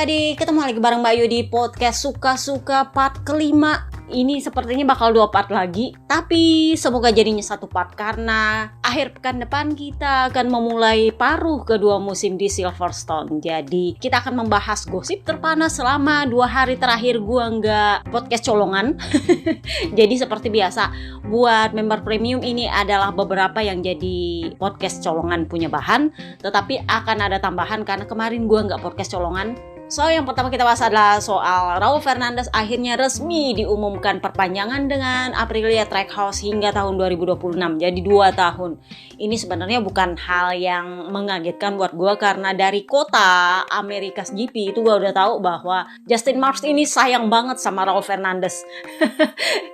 everybody, ketemu lagi bareng Mbak Yu di podcast Suka-Suka part kelima. Ini sepertinya bakal 2 part lagi, tapi semoga jadinya 1 part karena akhir pekan depan kita akan memulai paruh kedua musim di Silverstone. Jadi kita akan membahas gosip terpanas selama 2 hari terakhir gua nggak podcast colongan. Jadi seperti biasa, buat member premium ini adalah beberapa yang jadi podcast colongan punya bahan, tetapi akan ada tambahan karena kemarin gua nggak podcast colongan. So, yang pertama kita bahas adalah soal Raul Fernandez akhirnya resmi diumumkan perpanjangan dengan Aprilia Trackhouse hingga tahun 2026, jadi 2 tahun. Ini sebenarnya bukan hal yang mengagetkan buat gue karena dari kota America's GP itu gue udah tahu bahwa Justin Marks ini sayang banget sama Raul Fernandez.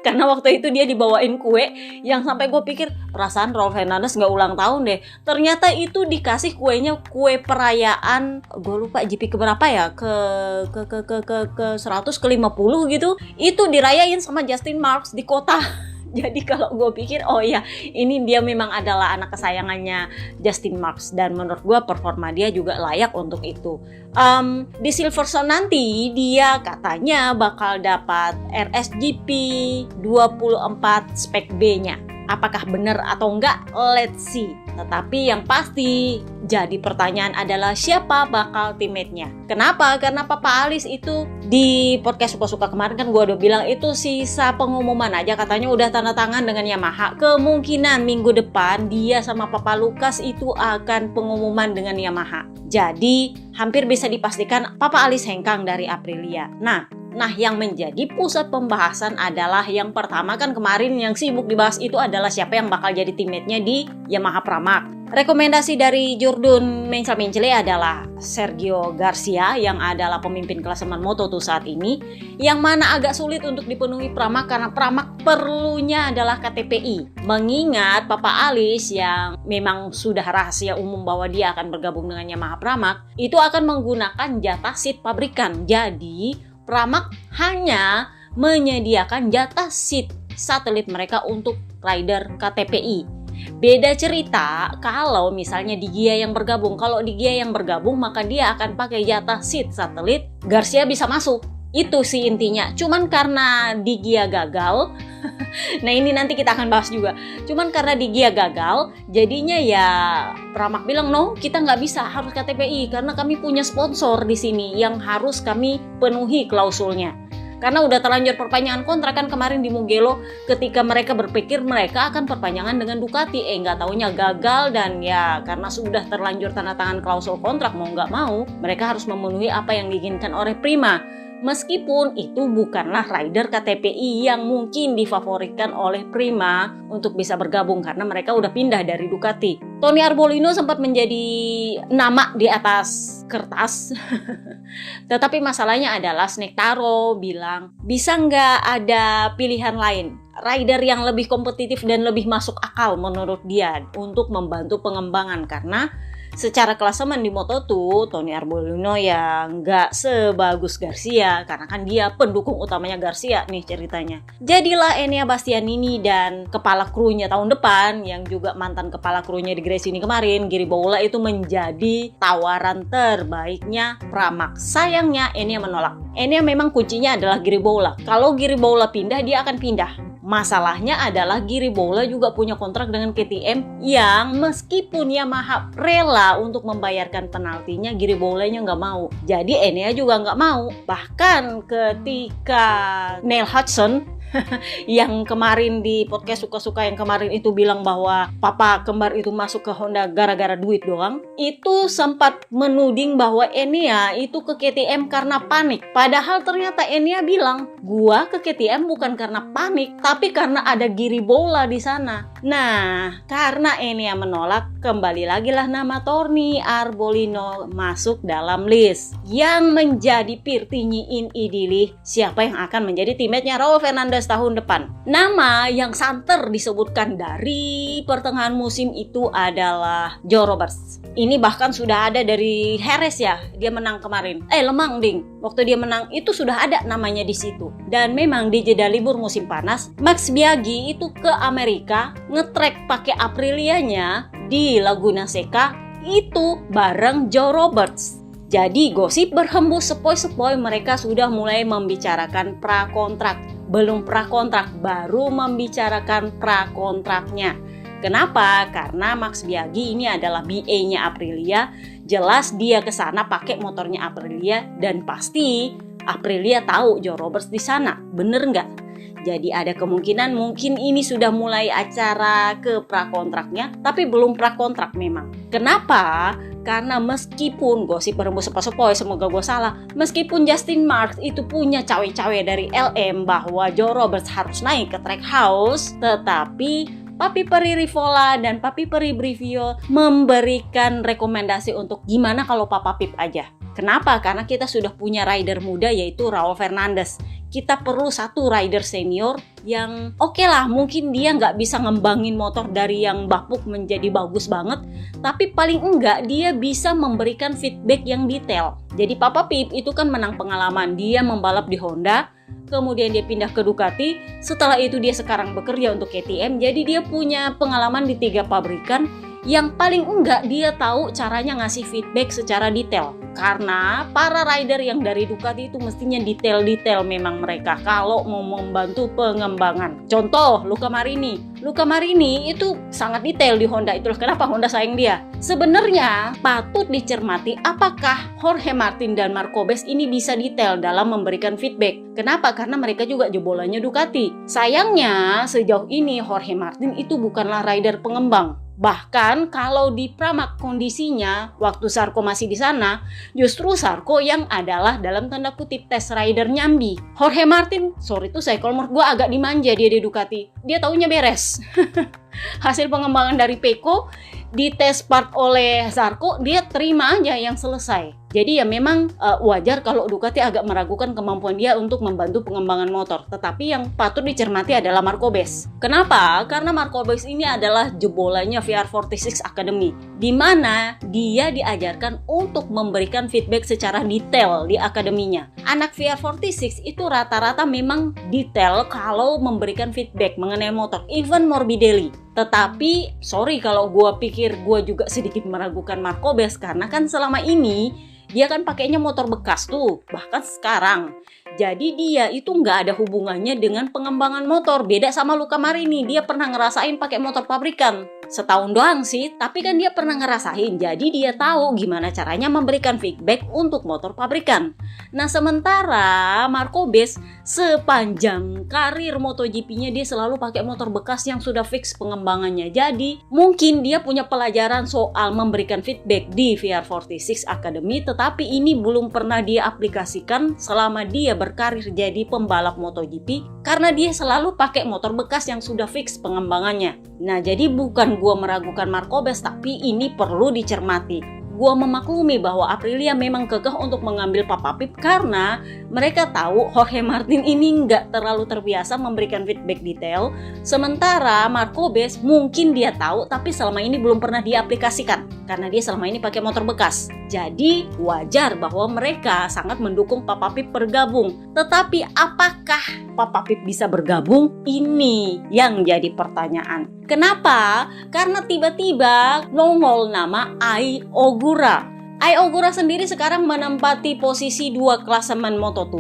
Karena waktu itu dia dibawain kue yang sampai gue pikir perasaan Raul Fernandez gak ulang tahun deh. Ternyata itu dikasih kuenya kue perayaan, gue lupa GP keberapa ya, ke 100 ke 50 gitu. Itu dirayain sama Justin Marks di kota. Jadi kalau gue pikir oh ya ini dia memang adalah anak kesayangannya Justin Marks, dan menurut gue performa dia juga layak untuk itu. Di Silverstone nanti dia katanya bakal dapat RSGP 24 spek B-nya. Apakah benar atau enggak? Let's see. Tetapi yang pasti jadi pertanyaan adalah siapa bakal teammate-nya. Kenapa? Karena Papa Alice itu di podcast Suka-Suka kemarin kan gue udah bilang itu sisa pengumuman aja, katanya udah tanda tangan dengan Yamaha. Kemungkinan minggu depan dia sama Papa Lucas itu akan pengumuman dengan Yamaha. Jadi hampir bisa dipastikan Papa Alice hengkang dari Aprilia. Nah, yang menjadi pusat pembahasan adalah yang pertama kan kemarin yang sibuk dibahas itu adalah siapa yang bakal jadi teammate-nya di Yamaha Pramac. Rekomendasi dari Jordun Mencel adalah Sergio Garcia yang adalah pemimpin klasemen Moto2 saat ini, yang mana agak sulit untuk dipenuhi Pramac karena Pramac perlunya adalah KTPI. Mengingat Papa Alice yang memang sudah rahasia umum bahwa dia akan bergabung dengan Yamaha Pramac, itu akan menggunakan jatah seat pabrikan. Jadi Pramac hanya menyediakan jatah seat satelit mereka untuk rider KTPI. Beda cerita kalau misalnya di Gia yang bergabung. Kalau di Gia yang bergabung maka dia akan pakai jatah seat satelit, Garcia bisa masuk. Itu sih intinya. Cuman karena di Gia gagal, nah ini nanti kita akan bahas juga. Cuman karena di Gia gagal, jadinya ya Pramac bilang no, kita nggak bisa, harus KTPI karena kami punya sponsor di sini yang harus kami penuhi klausulnya. Karena udah terlanjur perpanjangan kontrak kan kemarin di Mugello, ketika mereka berpikir mereka akan perpanjangan dengan Ducati, nggak taunya gagal, dan ya karena sudah terlanjur tanda tangan klausul kontrak mau nggak mau, mereka harus memenuhi apa yang diinginkan oleh Prima. Meskipun itu bukanlah rider KTPI yang mungkin difavoritkan oleh Prima untuk bisa bergabung karena mereka udah pindah dari Ducati. Tony Arbolino sempat menjadi nama di atas kertas. Tetapi masalahnya adalah Snektaro bilang bisa nggak ada pilihan lain, rider yang lebih kompetitif dan lebih masuk akal menurut dia untuk membantu pengembangan, karena secara klasemen di Moto2, Tony Arbolino ya nggak sebagus Garcia karena kan dia pendukung utamanya Garcia nih ceritanya. Jadilah Enea Bastianini dan kepala krunya tahun depan yang juga mantan kepala krunya di Gresini kemarin, Giri Boula, itu menjadi tawaran terbaiknya Pramac. Sayangnya Enea menolak. Enea memang kuncinya adalah Giri Boula. Kalau Giri Boula pindah, dia akan pindah. Masalahnya adalah Giri Boula juga punya kontrak dengan KTM yang meskipun Yamaha rela untuk membayarkan penaltinya, Giri Boulanya nggak mau. Jadi Enea juga nggak mau. Bahkan ketika Neil Hudson yang kemarin di podcast Suka-Suka yang kemarin itu bilang bahwa papa kembar itu masuk ke Honda gara-gara duit doang, itu sempat menuding bahwa Enea itu ke KTM karena panik. Padahal ternyata Enea bilang, gua ke KTM bukan karena panik, tapi karena ada Giri Boula di sana. Nah, karena Enea menolak, kembali lagi lah nama Tony Arbolino masuk dalam list. Yang menjadi pirtinyiin idilih siapa yang akan menjadi teammate-nya Raul Fernandez tahun depan. Nama yang santer disebutkan dari pertengahan musim itu adalah Joe Roberts. Ini bahkan sudah ada dari Jerez ya, dia menang kemarin. Lemang ding. Waktu dia menang itu sudah ada namanya di situ. Dan memang di jeda libur musim panas, Max Biaggi itu ke Amerika ngetrek pakai Aprilianya di Laguna Seca itu bareng Joe Roberts. Jadi gosip berhembus sepoi-sepoi, mereka sudah mulai membicarakan prakontrak. Belum prakontrak, baru membicarakan prakontraknya. Kenapa? Karena Max Biaggi ini adalah BA-nya Aprilia. Jelas dia ke sana pakai motornya Aprilia dan pasti Aprilia tahu Joe Roberts di sana. Bener nggak? Jadi ada kemungkinan mungkin ini sudah mulai acara ke prakontraknya, tapi belum prakontrak memang. Kenapa? Karena meskipun gosip berhembus sepoi-sepoi, semoga gue salah, meskipun Justin Marks itu punya cawe-cawe dari LM bahwa Joe Roberts harus naik ke trackhouse, tetapi Papi Peri Rivola dan Papi Peri Brivio memberikan rekomendasi untuk gimana kalau Papa Pip aja. Kenapa? Karena kita sudah punya rider muda yaitu Raul Fernandez. Kita perlu satu rider senior yang oke lah, mungkin dia nggak bisa ngembangin motor dari yang bapuk menjadi bagus banget, tapi paling enggak dia bisa memberikan feedback yang detail. Jadi Papa Pip itu kan menang pengalaman, dia membalap di Honda, kemudian dia pindah ke Ducati, setelah itu dia sekarang bekerja untuk KTM, jadi dia punya pengalaman di 3 pabrikan, yang paling enggak dia tahu caranya ngasih feedback secara detail. Karena para rider yang dari Ducati itu mestinya detail-detail memang mereka kalau mau membantu pengembangan. Contoh Luca Marini. Luca Marini itu sangat detail di Honda, itulah kenapa Honda sayang dia. Sebenarnya patut dicermati apakah Jorge Martin dan Marco Bes ini bisa detail dalam memberikan feedback. Kenapa? Karena mereka juga jebolannya Ducati. Sayangnya sejauh ini Jorge Martin itu bukanlah rider pengembang. Bahkan kalau di Pramac kondisinya waktu Sarko masih di sana, justru Sarko yang adalah dalam tanda kutip test rider nyambi. Jorge Martin, sorry tuh saya kalau menurut gue agak dimanja dia di Ducati. Dia taunya beres. Hasil pengembangan dari Pecco di tes part oleh Zarco, dia terima aja yang selesai. Jadi ya memang wajar kalau Ducati agak meragukan kemampuan dia untuk membantu pengembangan motor. Tetapi yang patut dicermati adalah Marco Bes. Kenapa? Karena Marco Bes ini adalah jebolannya VR46 Academy, di mana dia diajarkan untuk memberikan feedback secara detail di akademinya. Anak VR46 itu rata-rata memang detail kalau memberikan feedback mengenai motor, even Morbidelli. Tetapi sorry kalau gue pikir gue juga sedikit meragukan Marco Bes, karena kan selama ini dia kan pakainya motor bekas tuh, bahkan sekarang. Jadi dia itu nggak ada hubungannya dengan pengembangan motor. Beda sama Luca Marini, dia pernah ngerasain pakai motor pabrikan. Setahun doang sih, tapi kan dia pernah ngerasain. Jadi dia tahu gimana caranya memberikan feedback untuk motor pabrikan. Nah sementara Marco Bes sepanjang karir MotoGP-nya dia selalu pakai motor bekas yang sudah fix pengembangannya. Jadi mungkin dia punya pelajaran soal memberikan feedback di VR46 Academy, tetapi ini belum pernah dia aplikasikan selama dia berkarir jadi pembalap MotoGP, karena dia selalu pakai motor bekas yang sudah fix pengembangannya. Nah jadi bukan gue meragukan Marco Bes, tapi ini perlu dicermati. Gue memaklumi bahwa Aprilia memang kekeh untuk mengambil Papa Pip karena mereka tahu Jorge Martin ini nggak terlalu terbiasa memberikan feedback detail. Sementara Marco Bes mungkin dia tahu tapi selama ini belum pernah diaplikasikan karena dia selama ini pakai motor bekas. Jadi wajar bahwa mereka sangat mendukung Papa Pip bergabung. Tetapi apakah Papa Pip bisa bergabung? Ini yang jadi pertanyaan. Kenapa? Karena tiba-tiba nongol nama Ai Ogura. Ai Ogura sendiri sekarang menempati posisi 2 klasemen Moto2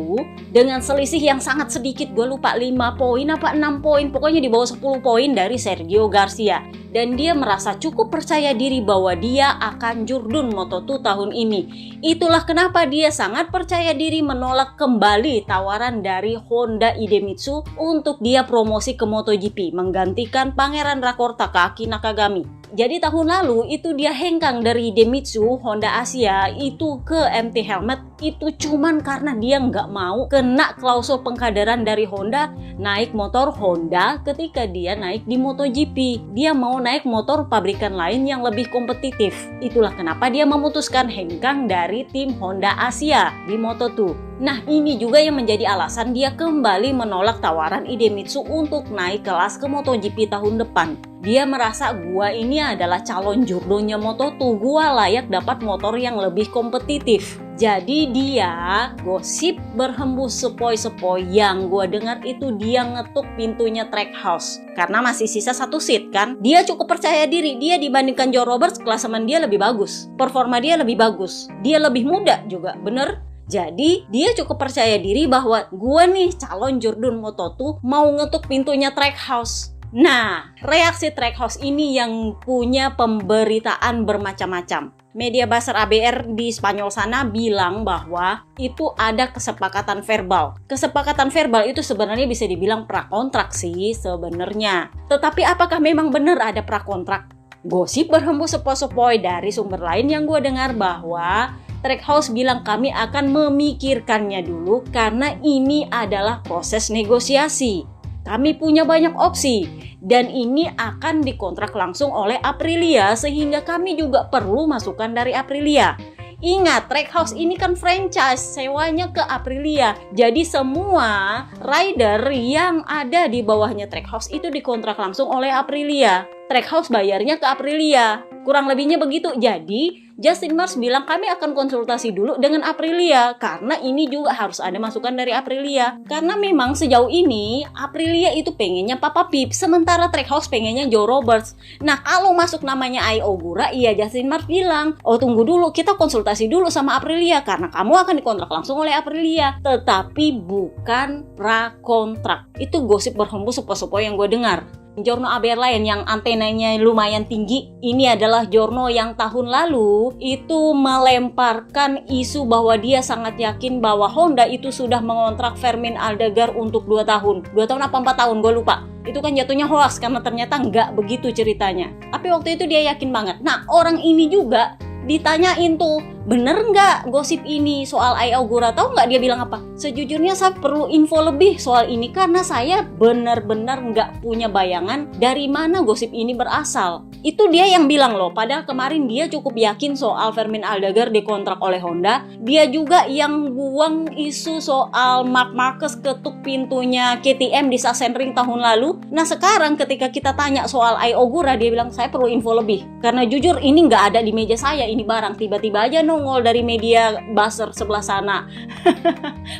dengan selisih yang sangat sedikit, gue lupa 5 poin apa 6 poin, pokoknya di bawah 10 poin dari Sergio Garcia. Dan dia merasa cukup percaya diri bahwa dia akan jurdun Moto2 tahun ini. Itulah kenapa dia sangat percaya diri menolak kembali tawaran dari Honda Idemitsu untuk dia promosi ke MotoGP, menggantikan Pangeran Rakorta Aki Nakagami. Jadi tahun lalu itu dia hengkang dari Idemitsu Honda Asia itu ke MT Helmet, itu cuman karena dia nggak mau kena klausul pengkaderan dari Honda naik motor Honda ketika dia naik di MotoGP. Dia mau naik motor pabrikan lain yang lebih kompetitif. Itulah kenapa dia memutuskan hengkang dari tim Honda Asia di Moto2. Nah ini juga yang menjadi alasan dia kembali menolak tawaran Idemitsu untuk naik kelas ke MotoGP tahun depan. Dia merasa gua ini adalah calon jurdonya Moto2, gua layak dapat motor yang lebih kompetitif. Jadi dia gosip berhembus sepoi-sepoi yang gue dengar itu dia ngetuk pintunya Trackhouse. Karena masih sisa 1 seat kan. Dia cukup percaya diri, dia dibandingkan Joe Roberts klasemen dia lebih bagus. Performa dia lebih bagus. Dia lebih muda juga, bener? Jadi dia cukup percaya diri bahwa gue nih calon Jordan Moto2 mau ngetuk pintunya Trackhouse. Nah, reaksi Trackhouse ini yang punya pemberitaan bermacam-macam. Media buzzer ABR di Spanyol sana bilang bahwa itu ada kesepakatan verbal. Kesepakatan verbal itu sebenarnya bisa dibilang prakontrak sih sebenarnya. Tetapi apakah memang benar ada prakontrak? Gosip berhembus sepoi-sepoi dari sumber lain yang gue dengar bahwa Trackhouse bilang kami akan memikirkannya dulu karena ini adalah proses negosiasi. Kami punya banyak opsi dan ini akan dikontrak langsung oleh Aprilia sehingga kami juga perlu masukan dari Aprilia. Ingat, Trackhouse ini kan franchise, sewanya ke Aprilia. Jadi semua rider yang ada di bawahnya Trackhouse itu dikontrak langsung oleh Aprilia. Trackhouse bayarnya ke Aprilia. Kurang lebihnya begitu. Jadi Justin Marks bilang kami akan konsultasi dulu dengan Aprilia karena ini juga harus ada masukan dari Aprilia. Karena memang sejauh ini Aprilia itu pengennya Papa Pip, sementara Trackhouse pengennya Joe Roberts. Nah, kalau masuk namanya Ai Ogura, iya Justin Marks bilang, "Oh, tunggu dulu, kita konsultasi dulu sama Aprilia karena kamu akan dikontrak langsung oleh Aprilia." Tetapi bukan prakontrak. Itu gosip berhembus sepoi-sepoi yang gue dengar. Jurno ABR lain yang antenanya lumayan tinggi, ini adalah Jurno yang tahun lalu itu melemparkan isu bahwa dia sangat yakin bahwa Honda itu sudah mengontrak Fermin Aldegar untuk 2 tahun. 2 tahun apa 4 tahun, gue lupa. Itu kan jatuhnya hoax karena ternyata nggak begitu ceritanya. Tapi waktu itu dia yakin banget. Nah, orang ini juga ditanyain tuh, bener nggak gosip ini soal Ai Ogura? Tahu nggak dia bilang apa? Sejujurnya saya perlu info lebih soal ini karena saya benar-benar nggak punya bayangan dari mana gosip ini berasal. Itu dia yang bilang loh, padahal kemarin dia cukup yakin soal Fermin Aldegar dikontrak oleh Honda. Dia juga yang buang isu soal Marc Marquez ketuk pintunya KTM di Sachsenring tahun lalu. Nah sekarang ketika kita tanya soal Ai Ogura, dia bilang saya perlu info lebih. Karena jujur ini nggak ada di meja saya, ini barang tiba-tiba aja nongol dari media buzzer sebelah sana.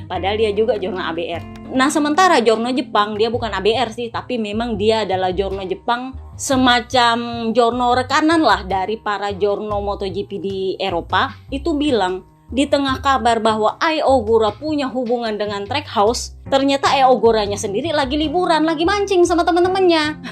Padahal dia juga jurnal ABR. Nah sementara jurnal Jepang, dia bukan ABR sih, tapi memang dia adalah jurnal Jepang, semacam jurnal rekanan lah dari para jurnal MotoGP di Eropa. Itu bilang, di tengah kabar bahwa Ai Ogura punya hubungan dengan Trackhouse, ternyata Ai Oguranya sendiri lagi liburan, lagi mancing sama teman-temannya.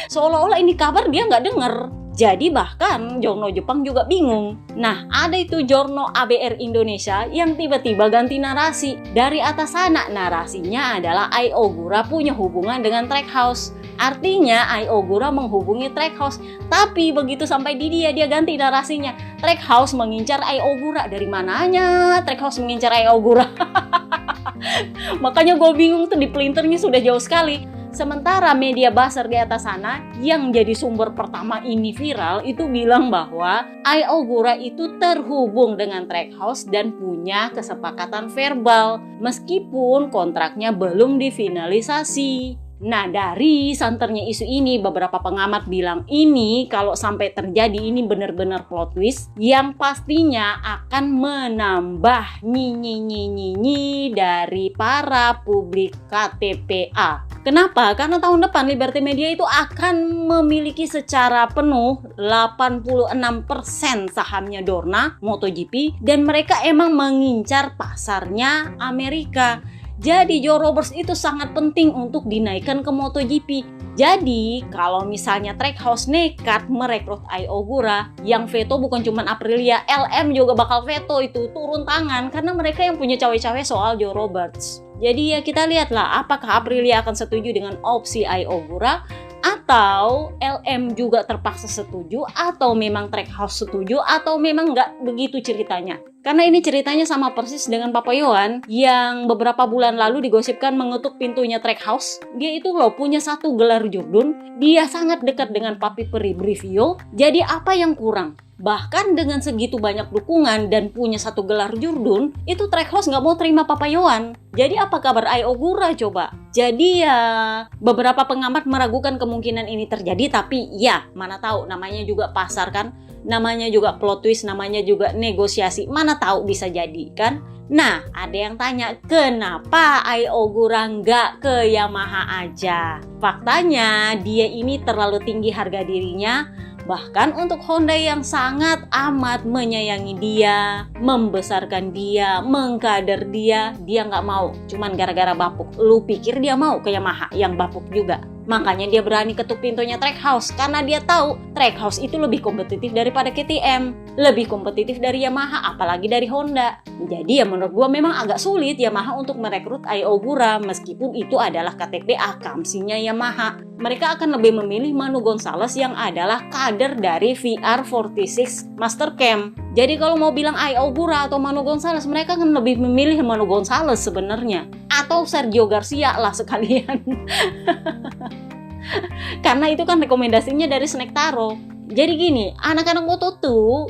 Seolah-olah ini kabar dia nggak denger. Jadi bahkan Jorno Jepang juga bingung. Nah, ada itu Jorno ABR Indonesia yang tiba-tiba ganti narasi. Dari atas sana narasinya adalah Ai Ogura punya hubungan dengan Trackhouse. Artinya Ai Ogura menghubungi Trackhouse. Tapi begitu sampai di dia ganti narasinya. Trackhouse mengincar Ai Ogura. Dari mananya Trackhouse mengincar Ai Ogura? Makanya gue bingung tuh, di pelintirnya sudah jauh sekali. Sementara media buzzer di atas sana yang jadi sumber pertama ini viral itu bilang bahwa Ai Ogura itu terhubung dengan Trackhouse dan punya kesepakatan verbal meskipun kontraknya belum difinalisasi. Nah, dari santernya isu ini beberapa pengamat bilang ini kalau sampai terjadi ini benar-benar plot twist yang pastinya akan menambah nyinyi dari para publik KTPA. Kenapa? Karena tahun depan Liberty Media itu akan memiliki secara penuh 86% sahamnya Dorna MotoGP dan mereka emang mengincar pasarnya Amerika. Jadi Joe Roberts itu sangat penting untuk dinaikkan ke MotoGP. Jadi kalau misalnya Trackhouse nekat merekrut Ai Ogura, yang veto bukan cuma Aprilia, LM juga bakal veto itu, turun tangan karena mereka yang punya cawe-cawe soal Joe Roberts. Jadi ya kita lihatlah apakah Aprilia akan setuju dengan opsi Ai Ogura atau LM juga terpaksa setuju atau memang Trackhouse setuju atau memang nggak begitu ceritanya. Karena ini ceritanya sama persis dengan Papa Yohan yang beberapa bulan lalu digosipkan mengetuk pintunya Trackhouse. Dia itu loh punya 1 gelar Jurdun, dia sangat dekat dengan Papi Peri Brivio. Jadi apa yang kurang? Bahkan dengan segitu banyak dukungan dan punya 1 gelar Jurdun, itu Trackhouse nggak mau terima Papa Yohan. Jadi apa kabar Ai Ogura coba? Jadi ya beberapa pengamat meragukan kemungkinan ini terjadi, tapi ya mana tahu, namanya juga pasar kan. namanya juga plot twist, namanya juga negosiasi, mana tahu bisa jadi kan. Nah, ada yang tanya, kenapa Ai Ogura nggak ke Yamaha aja? Faktanya, dia ini terlalu tinggi harga dirinya. Bahkan untuk Honda yang sangat amat menyayangi dia, membesarkan dia, mengkader dia nggak mau. Cuman gara-gara bapuk. Lu pikir dia mau ke Yamaha yang bapuk juga? Makanya dia berani ketuk pintunya Trackhouse, karena dia tahu Trackhouse itu lebih kompetitif daripada KTM, lebih kompetitif dari Yamaha, apalagi dari Honda. Jadi ya menurut gua memang agak sulit Yamaha untuk merekrut Ai Ogura, meskipun itu adalah KTP akamsinya Yamaha. Mereka akan lebih memilih Manu Gonzalez yang adalah kader dari VR46 Master Camp. Jadi kalau mau bilang Ai Ogura atau Manu Gonzalez, mereka akan lebih memilih Manu Gonzalez sebenarnya. Atau Sergio Garcia lah sekalian. Karena itu kan rekomendasinya dari Snack Taro. Jadi gini, anak-anak Moto2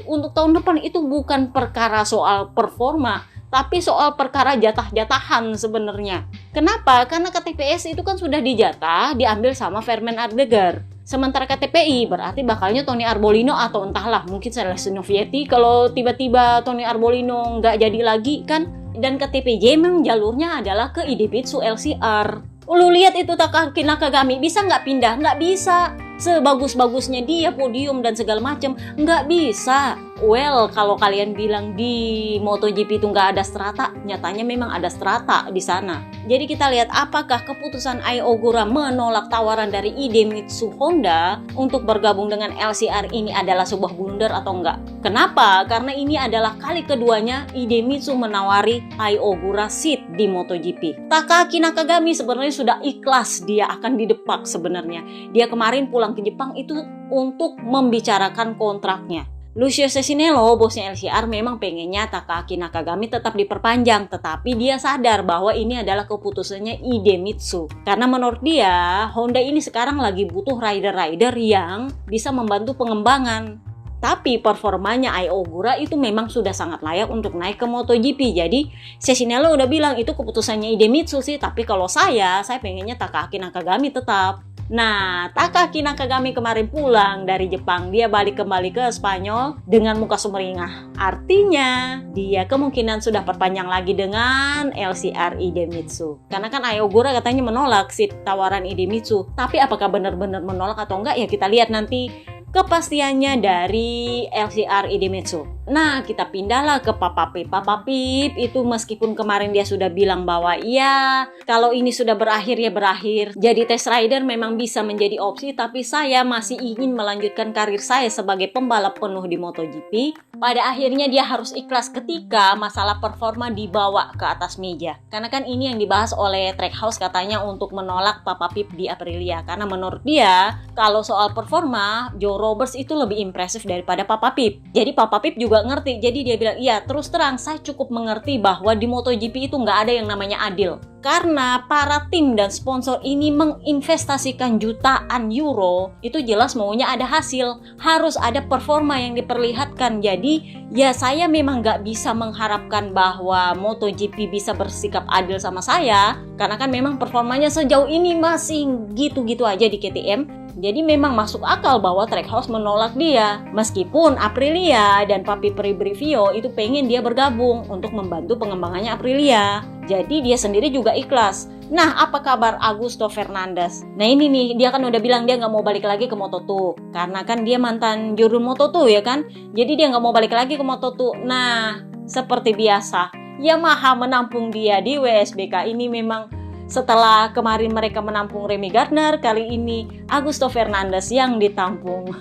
untuk tahun depan itu bukan perkara soal performa, tapi soal perkara jatah-jatahan sebenarnya. Kenapa? Karena KTPS itu kan sudah dijatah, diambil sama Vermen Ardegar. Sementara KTPI berarti bakalnya Tony Arbolino atau entahlah mungkin Celestino Vietti kalau tiba-tiba Tony Arbolino nggak jadi lagi kan. Dan KTPJ memang jalurnya adalah ke Idemitsu LCR. Lu lihat itu Takaki Nakagami bisa nggak pindah? Nggak bisa. Sebagus-bagusnya dia podium dan segala macam nggak bisa. Well, kalau kalian bilang di MotoGP itu nggak ada strata, nyatanya memang ada strata di sana. Jadi kita lihat apakah keputusan Ai Ogura menolak tawaran dari Idemitsu Honda untuk bergabung dengan LCR ini adalah sebuah blunder atau enggak. Kenapa? Karena ini adalah kali keduanya Idemitsu menawari Ai Ogura seat di MotoGP. Takaki Nakagami sebenarnya sudah ikhlas dia akan didepak sebenarnya. Dia kemarin pulang ke Jepang itu untuk membicarakan kontraknya. Lucio Cesinello, bosnya LCR, memang pengennya Takaki Nakagami tetap diperpanjang, tetapi dia sadar bahwa ini adalah keputusannya Idemitsu. Karena menurut dia, Honda ini sekarang lagi butuh rider-rider yang bisa membantu pengembangan. Tapi performanya Ai Ogura itu memang sudah sangat layak untuk naik ke MotoGP. Jadi Cesinello udah bilang itu keputusannya Idemitsu sih, tapi kalau saya pengennya Takaki Nakagami tetap. Nah, Takaki Nakagami kemarin pulang dari Jepang, dia balik kembali ke Spanyol dengan muka sumringah. Artinya, dia kemungkinan sudah perpanjang lagi dengan LCR Idemitsu. Karena kan Ai Ogura katanya menolak si tawaran Idemitsu. Tapi apakah benar-benar menolak atau enggak ya kita lihat nanti kepastiannya dari LCR Idemitsu. Nah, kita pindahlah ke Papa Pip. Papa Pip itu meskipun kemarin dia sudah bilang bahwa ya kalau ini sudah berakhir ya berakhir. Jadi test rider memang bisa menjadi opsi, tapi saya masih ingin melanjutkan karir saya sebagai pembalap penuh di MotoGP. Pada akhirnya dia harus ikhlas ketika masalah performa dibawa ke atas meja. Karena kan ini yang dibahas oleh Trackhouse katanya untuk menolak Papa Pip di Aprilia. Karena menurut dia kalau soal performa Joe Roberts itu lebih impresif daripada Papa Pip. Jadi Papa Pip juga ngerti. Jadi dia bilang, iya terus terang saya cukup mengerti bahwa di MotoGP itu nggak ada yang namanya adil. Karena para tim dan sponsor ini menginvestasikan jutaan euro, itu jelas maunya ada hasil. Harus ada performa yang diperlihatkan. Jadi ya saya memang nggak bisa mengharapkan bahwa MotoGP bisa bersikap adil sama saya. Karena kan memang performanya sejauh ini masih gitu-gitu aja di KTM. Jadi memang masuk akal bahwa Trackhouse menolak dia. Meskipun Aprilia dan Papi Brivio itu pengen dia bergabung untuk membantu pengembangannya Aprilia. Jadi dia sendiri juga ikhlas. Nah, apa kabar Augusto Fernandes? Nah ini nih, dia kan udah bilang dia nggak mau balik lagi ke Moto2. Karena kan dia mantan juru Moto2 ya kan. Jadi dia nggak mau balik lagi ke Moto2. Nah, seperti biasa, Yamaha menampung dia di WSBK ini memang. Setelah kemarin mereka menampung Remy Gardner, kali ini Augusto Fernandes yang ditampung.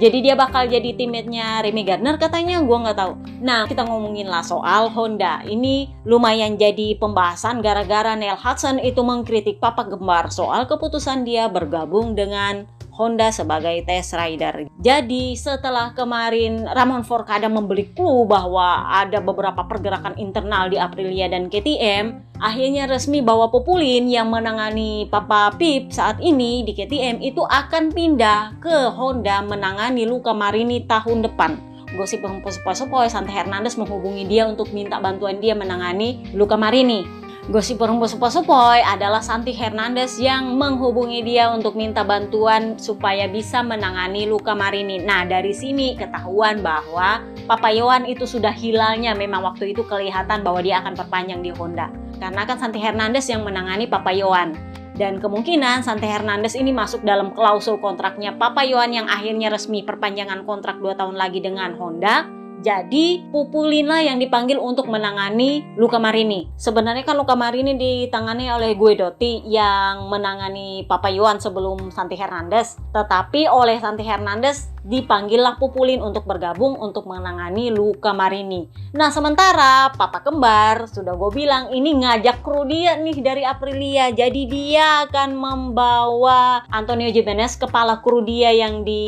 Jadi dia bakal jadi teammate-nya Remy Gardner katanya, gue nggak tahu. Nah, kita ngomongin lah soal Honda. Ini lumayan jadi pembahasan gara-gara Neil Hudson itu mengkritik Papa Gembar soal keputusan dia bergabung dengan Honda sebagai test rider. Jadi setelah kemarin Ramon Forcada membeli clue bahwa ada beberapa pergerakan internal di Aprilia dan KTM, akhirnya resmi bahwa Populin yang menangani Papa Pip saat ini di KTM itu akan pindah ke Honda menangani Luca Marini tahun depan. Gosip sepoi Santi Hernandez menghubungi dia untuk minta bantuan dia menangani Luca Marini. Gosip Perumbu Sepoi adalah Santi Hernandez yang menghubungi dia untuk minta bantuan supaya bisa menangani luka Marini. Nah, dari sini ketahuan bahwa Papa Yohan itu sudah hilalnya. Memang waktu itu kelihatan bahwa dia akan perpanjang di Honda. Karena kan Santi Hernandez yang menangani Papa Yohan. Dan kemungkinan Santi Hernandez ini masuk dalam klausul kontraknya Papa Yohan yang akhirnya resmi perpanjangan kontrak 2 tahun lagi dengan Honda. Jadi Pupulina yang dipanggil untuk menangani Luca Marini. Sebenarnya kan Luca Marini ditangani oleh Guidotti yang menangani Papa Yohan sebelum Santi Hernandez. Tetapi oleh Santi Hernandez dipanggillah Pupulin untuk bergabung untuk menangani Luca Marini. Nah, sementara Papa Kembar sudah gue bilang ini ngajak kru dia nih dari Aprilia. Jadi dia akan membawa Antonio Gimenez, kepala kru dia yang di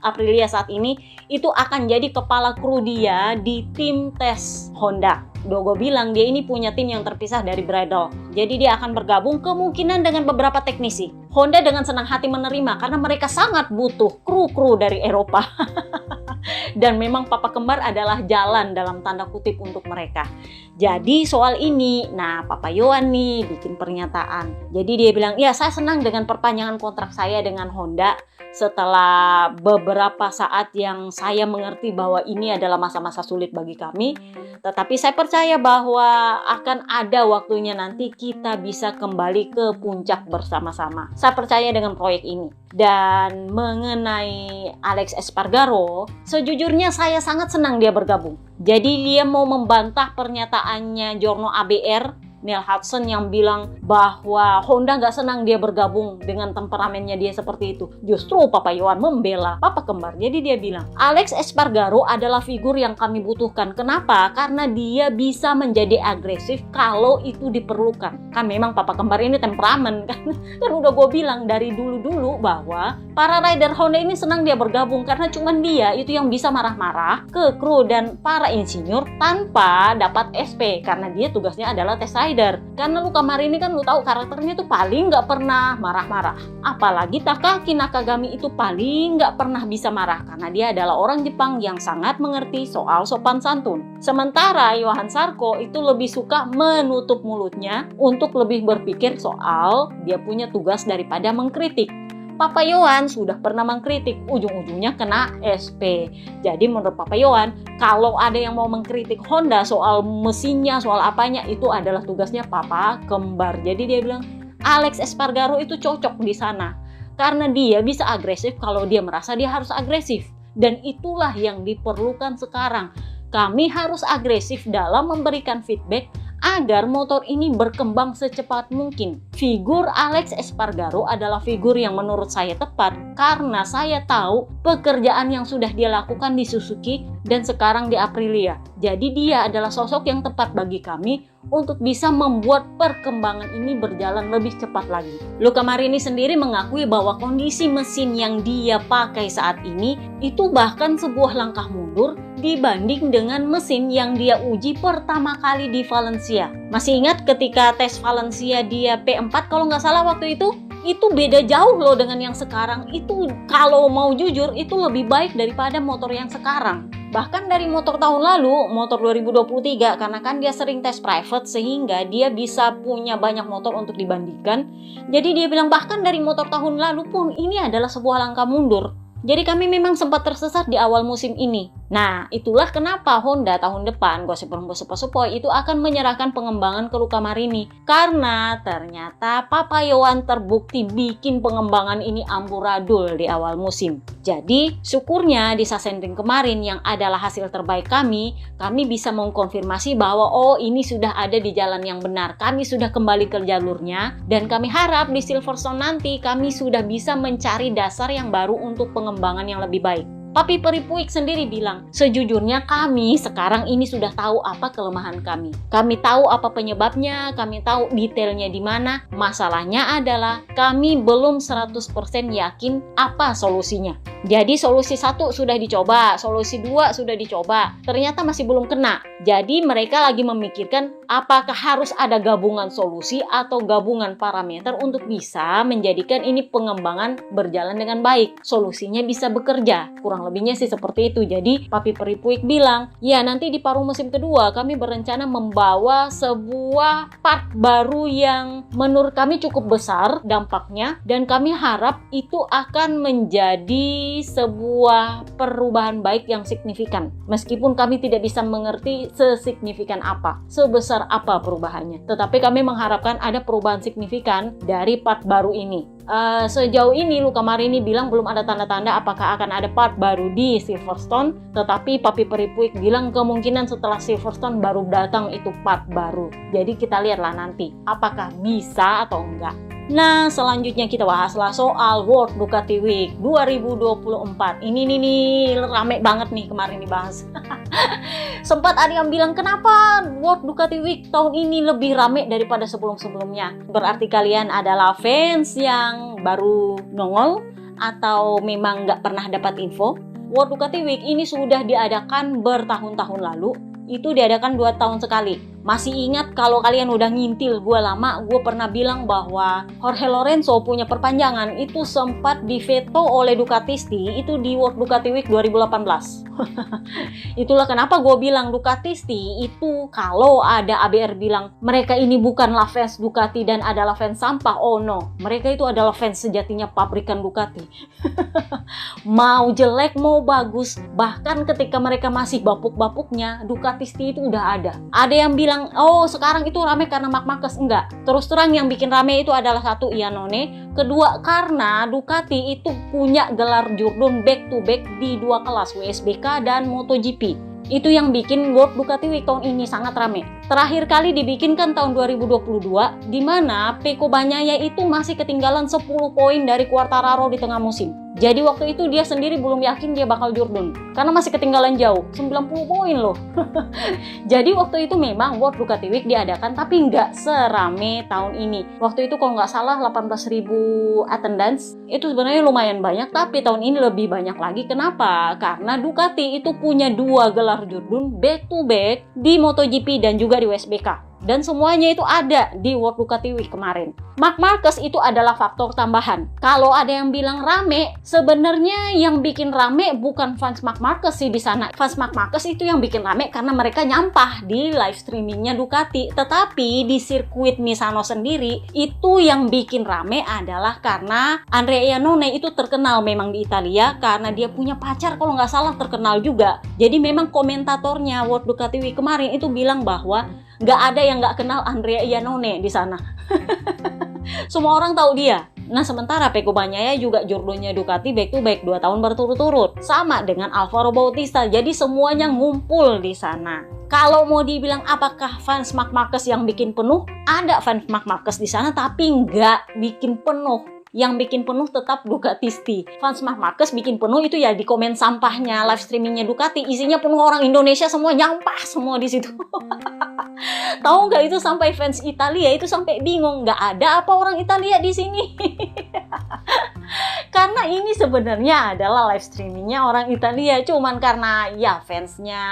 Aprilia saat ini, itu akan jadi kepala kru dia di tim tes Honda. Gue bilang dia ini punya tim yang terpisah dari Bridle. Jadi dia akan bergabung kemungkinan dengan beberapa teknisi. Honda dengan senang hati menerima karena mereka sangat butuh kru-kru dari Eropa. Dan memang Papa Kembar adalah jalan dalam tanda kutip untuk mereka. Jadi soal ini, nah Papa Yohan nih bikin pernyataan. Jadi dia bilang, ya saya senang dengan perpanjangan kontrak saya dengan Honda. Setelah beberapa saat yang saya mengerti bahwa ini adalah masa-masa sulit bagi kami. Tetapi saya percaya bahwa akan ada waktunya nanti kita bisa kembali ke puncak bersama-sama. Saya percaya dengan proyek ini. Dan mengenai Alex Espargaro, sejujurnya saya sangat senang dia bergabung. Jadi dia mau membantah pernyataannya Giorno ABR, Neil Hudson, yang bilang bahwa Honda gak senang dia bergabung dengan temperamennya dia seperti itu. Justru Papa Yohan membela Papa Kembar. Jadi dia bilang, Alex Espargaro adalah figur yang kami butuhkan. Kenapa? Karena dia bisa menjadi agresif kalau itu diperlukan. Kan memang Papa Kembar ini temperamen kan. Kan udah gue bilang dari dulu-dulu bahwa para rider Honda ini senang dia bergabung karena cuman dia itu yang bisa marah-marah ke kru dan para insinyur tanpa dapat SP. Karena dia tugasnya adalah test rider. Karena Luca Marini kan lu tahu karakternya tuh paling nggak pernah marah-marah. Apalagi Takaki Nakagami itu paling nggak pernah bisa marah karena dia adalah orang Jepang yang sangat mengerti soal sopan santun. Sementara Johan Zarco itu lebih suka menutup mulutnya untuk lebih berpikir soal dia punya tugas daripada mengkritik. Papa Yohan sudah pernah mengkritik, ujung-ujungnya kena SP. Jadi menurut Papa Yohan, kalau ada yang mau mengkritik Honda soal mesinnya, soal apanya, itu adalah tugasnya Papa Kembar. Jadi dia bilang, Alex Espargaro itu cocok di sana. Karena dia bisa agresif kalau dia merasa dia harus agresif. Dan itulah yang diperlukan sekarang. Kami harus agresif dalam memberikan feedback agar motor ini berkembang secepat mungkin. Figur Alex Espargaro adalah figur yang menurut saya tepat karena saya tahu pekerjaan yang sudah dia lakukan di Suzuki dan sekarang di Aprilia. Jadi dia adalah sosok yang tepat bagi kami untuk bisa membuat perkembangan ini berjalan lebih cepat lagi. Luca Marini sendiri mengakui bahwa kondisi mesin yang dia pakai saat ini itu bahkan sebuah langkah mundur dibanding dengan mesin yang dia uji pertama kali di Valencia. Masih ingat ketika tes Valencia dia P4 kalau nggak salah waktu itu beda jauh loh dengan yang sekarang. Itu kalau mau jujur itu lebih baik daripada motor yang sekarang. Bahkan dari motor tahun lalu, motor 2023, karena kan dia sering tes private sehingga dia bisa punya banyak motor untuk dibandingkan. Jadi dia bilang bahkan dari motor tahun lalu pun ini adalah sebuah langkah mundur. Jadi kami memang sempat tersesat di awal musim ini. Nah, itulah kenapa Honda tahun depan, Gosip Perumbu Sepoi itu akan menyerahkan pengembangan ke Luca Marini. Karena ternyata Papa Yohan terbukti bikin pengembangan ini amburadul di awal musim. Jadi, syukurnya di Sachsenring kemarin yang adalah hasil terbaik kami bisa mengkonfirmasi bahwa oh ini sudah ada di jalan yang benar. Kami sudah kembali ke jalurnya dan kami harap di Silverstone nanti kami sudah bisa mencari dasar yang baru untuk pengembangan yang lebih baik. Papi Peripuik sendiri bilang, sejujurnya kami sekarang ini sudah tahu apa kelemahan kami. Kami tahu apa penyebabnya, kami tahu detailnya di mana. Masalahnya adalah kami belum 100% yakin apa solusinya. Jadi solusi 1 sudah dicoba, solusi 2 sudah dicoba, ternyata masih belum kena. Jadi mereka lagi memikirkan apakah harus ada gabungan solusi atau gabungan parameter untuk bisa menjadikan ini pengembangan berjalan dengan baik. Solusinya bisa bekerja, kurang lebihnya sih seperti itu. Jadi Papi Peripuik bilang, ya nanti di paruh musim kedua kami berencana membawa sebuah part baru yang menurut kami cukup besar dampaknya, dan kami harap itu akan menjadi sebuah perubahan baik yang signifikan. Meskipun kami tidak bisa mengerti sesignifikan apa, sebesar apa perubahannya. Tetapi kami mengharapkan ada perubahan signifikan dari part baru ini. Sejauh ini Luca Marini bilang belum ada tanda-tanda apakah akan ada part baru di Silverstone. Tetapi Papi Peripuik bilang kemungkinan setelah Silverstone baru datang itu part baru. Jadi kita lihatlah nanti apakah bisa atau enggak. Nah, selanjutnya kita bahaslah soal World Ducati Week 2024. Ini nih rame banget nih kemarin dibahas. Sempat ada yang bilang kenapa World Ducati Week tahun ini lebih rame daripada sebelum-sebelumnya. Berarti kalian adalah fans yang baru nongol atau memang nggak pernah dapat info. World Ducati Week ini sudah diadakan bertahun-tahun lalu. Itu diadakan 2 tahun sekali. Masih ingat kalau kalian udah ngintil gue lama, gue pernah bilang bahwa Jorge Lorenzo punya perpanjangan itu sempat diveto oleh Ducatisti itu di World Ducati Week 2018. Itulah kenapa gue bilang Ducatisti itu kalau ada ABR bilang mereka ini bukanlah fans Ducati dan adalah fans sampah, oh no, mereka itu adalah fans sejatinya pabrikan Ducati. Mau jelek mau bagus, bahkan ketika mereka masih bapuk-bapuknya Ducatisti itu udah ada. Ada yang bilang oh sekarang itu rame karena Marc Marquez. Enggak, terus terang yang bikin rame itu adalah 1 Iannone, kedua karena Ducati itu punya gelar Jurdun back to back di 2 kelas, WSBK dan MotoGP. Itu yang bikin World Ducati Week tahun ini sangat rame. Terakhir kali dibikin kan tahun 2022, di mana Pecco Bagnaia itu masih ketinggalan 10 poin dari Quartararo di tengah musim. Jadi waktu itu dia sendiri belum yakin dia bakal Jurdun, karena masih ketinggalan jauh, 90 poin loh. Jadi waktu itu memang World Ducati Week diadakan, tapi nggak serame tahun ini. Waktu itu kalau nggak salah 18.000 attendance, itu sebenarnya lumayan banyak, tapi tahun ini lebih banyak lagi. Kenapa? Karena Ducati itu punya 2 gelar Jurdun back to back di MotoGP dan juga di WSBK. Dan semuanya itu ada di World Ducati Week kemarin. Marc Marquez itu adalah faktor tambahan. Kalau ada yang bilang rame, sebenarnya yang bikin rame bukan fans Marc Marquez sih di sana. Fans Marc Marquez itu yang bikin rame karena mereka nyampah di live streamingnya Ducati. Tetapi di sirkuit Misano sendiri, itu yang bikin rame adalah karena Andrea Iannone itu terkenal memang di Italia karena dia punya pacar kalau nggak salah terkenal juga. Jadi memang komentatornya World Ducati Week kemarin itu bilang bahwa nggak ada yang nggak kenal Andrea Iannone di sana. Semua orang tahu dia. Nah, sementara Pecco Bagnaia juga jurdunnya Ducati back to back 2 tahun berturut-turut. Sama dengan Alvaro Bautista. Jadi semuanya ngumpul di sana. Kalau mau dibilang apakah fans Marc Marquez yang bikin penuh? Ada fans Marc Marquez di sana tapi nggak bikin penuh. Yang bikin penuh tetap Ducatisti. Fans Marc Marquez bikin penuh itu ya di komen sampahnya live streamingnya Ducati, isinya penuh orang Indonesia, semua nyampah semua di situ. Tahu nggak itu sampai fans Italia itu sampai bingung, nggak ada apa orang Italia di sini. Karena ini sebenarnya adalah live streamingnya orang Italia, cuman karena ya fansnya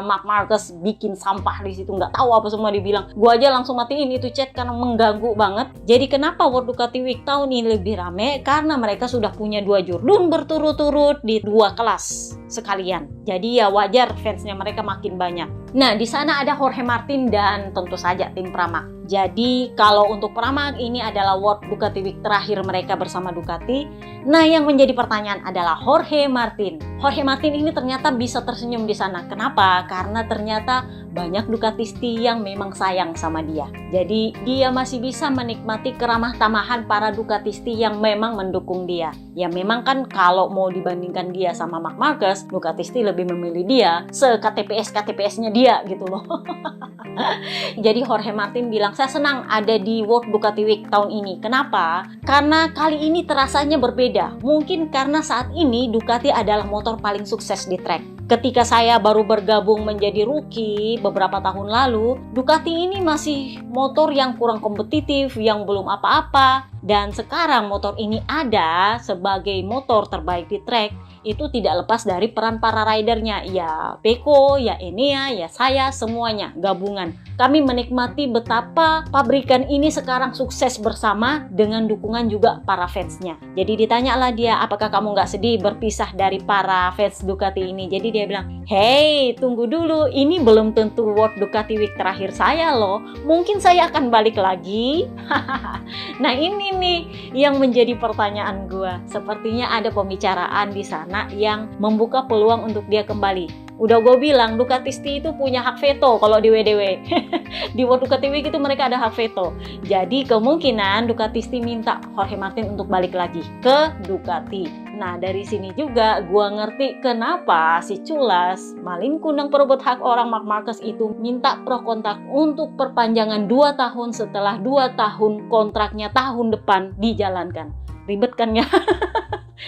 Marc Marquez bikin sampah di situ, nggak tahu apa semua dibilang. Gua aja langsung matiin itu chat karena mengganggu banget. Jadi kenapa World Ducati Week tahun ini lebih rame? Karena mereka sudah punya 2 jurdun berturut-turut di 2 kelas sekalian. Jadi ya wajar fansnya mereka makin banyak. Nah, di sana ada Jorge Martin dan tentu saja tim Pramac. Jadi kalau untuk Pramac ini adalah World Ducati Week terakhir mereka bersama Ducati. Nah, yang menjadi pertanyaan adalah Jorge Martin. Jorge Martin ini ternyata bisa tersenyum di sana. Kenapa? Karena ternyata banyak Ducatisti yang memang sayang sama dia. Jadi dia masih bisa menikmati keramah tamahan para Ducatisti yang memang mendukung dia. Ya memang kan kalau mau dibandingkan dia sama Marc Marquez, Ducatisti lebih memilih dia se-KTPS-KTPS-nya dia gitu loh. Jadi Jorge Martin bilang, saya senang ada di World Ducati Week tahun ini. Kenapa? Karena kali ini terasanya berbeda. Mungkin karena saat ini Ducati adalah motor paling sukses di track. Ketika saya baru bergabung menjadi rookie beberapa tahun lalu, Ducati ini masih motor yang kurang kompetitif, yang belum apa-apa. Dan sekarang motor ini ada sebagai motor terbaik di track. itu tidak lepas dari peran para ridernya. Ya Peko, ya Enea, ya saya, semuanya gabungan. Kami menikmati betapa pabrikan ini sekarang sukses bersama dengan dukungan juga para fansnya. Jadi ditanyalah dia, apakah kamu nggak sedih berpisah dari para fans Ducati ini? Jadi dia bilang, hey tunggu dulu, ini belum tentu World Ducati Week terakhir saya loh. Mungkin saya akan balik lagi. Nah ini nih yang menjadi pertanyaan gue. Sepertinya ada pembicaraan di sana yang membuka peluang untuk dia kembali. Udah gue bilang Ducatisti itu punya hak veto kalau di WDW. Di World Ducati Week itu mereka ada hak veto. Jadi kemungkinan Ducatisti minta Jorge Martin untuk balik lagi ke Ducati. Nah dari sini juga gue ngerti kenapa si culas maling kundang perebut hak orang Marc Marquez itu minta pro kontrak untuk perpanjangan 2 tahun setelah 2 tahun kontraknya tahun depan dijalankan. Ribet kan ya?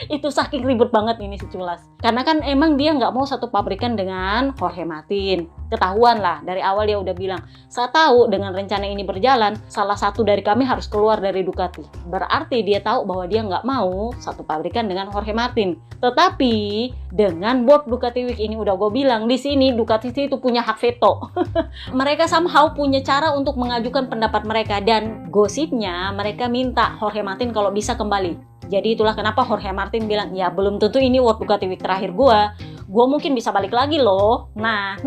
Itu saking ribet banget ini si culas. Karena kan emang dia nggak mau satu pabrikan dengan Jorge Martin. Ketahuan lah, dari awal dia udah bilang, saya tahu dengan rencana ini berjalan, salah satu dari kami harus keluar dari Ducati. Berarti dia tahu bahwa dia nggak mau satu pabrikan dengan Jorge Martin. Tetapi dengan World Ducati Week ini udah gue bilang, di sini Ducati itu punya hak veto. Mereka somehow punya cara untuk mengajukan pendapat mereka, dan gosipnya mereka minta Jorge Martin kalau bisa kembali. Jadi itulah kenapa Jorge Martin bilang, ya belum tentu ini World Ducati Week terakhir gue mungkin bisa balik lagi loh. Nah.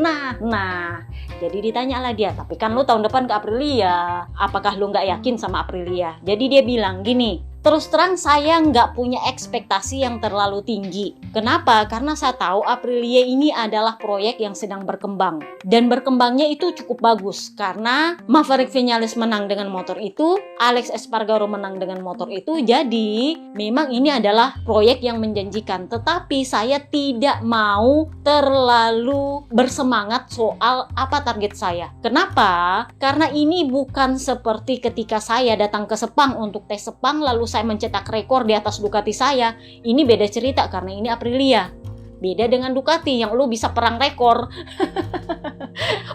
Jadi ditanyalah dia, tapi kan lu tahun depan ke Aprilia, apakah lu nggak yakin sama Aprilia? Jadi dia bilang gini, terus terang saya nggak punya ekspektasi yang terlalu tinggi. Kenapa? Karena saya tahu Aprilia ini adalah proyek yang sedang berkembang. Dan berkembangnya itu cukup bagus. Karena Maverick Vinales menang dengan motor itu, Alex Espargaro menang dengan motor itu. Jadi memang ini adalah proyek yang menjanjikan. Tetapi saya tidak mau terlalu bersemangat soal apa target saya. Kenapa? Karena ini bukan seperti ketika saya datang ke Sepang untuk tes Sepang lalu saya mencetak rekor di atas Ducati saya. Ini beda cerita karena ini Aprilia. Beda dengan Ducati yang lu bisa perang rekor.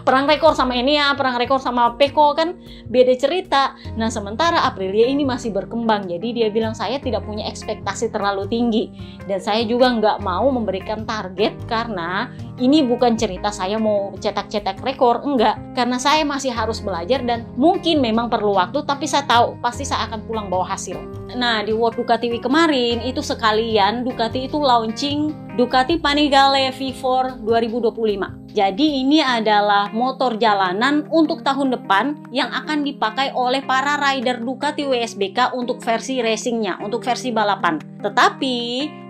Perang rekor sama Enea, perang rekor sama Peko kan beda cerita. Nah sementara Aprilia ini masih berkembang. Jadi dia bilang saya tidak punya ekspektasi terlalu tinggi. Dan saya juga nggak mau memberikan target karena ini bukan cerita saya mau cetak-cetak rekor. Enggak. Karena saya masih harus belajar dan mungkin memang perlu waktu. Tapi saya tahu pasti saya akan pulang bawa hasil. Nah di World Ducati Week kemarin itu sekalian Ducati itu launching Ducati Panigale V4 2025. Jadi ini adalah motor jalanan untuk tahun depan yang akan dipakai oleh para rider Ducati WSBK untuk versi racingnya, untuk versi balapan. Tetapi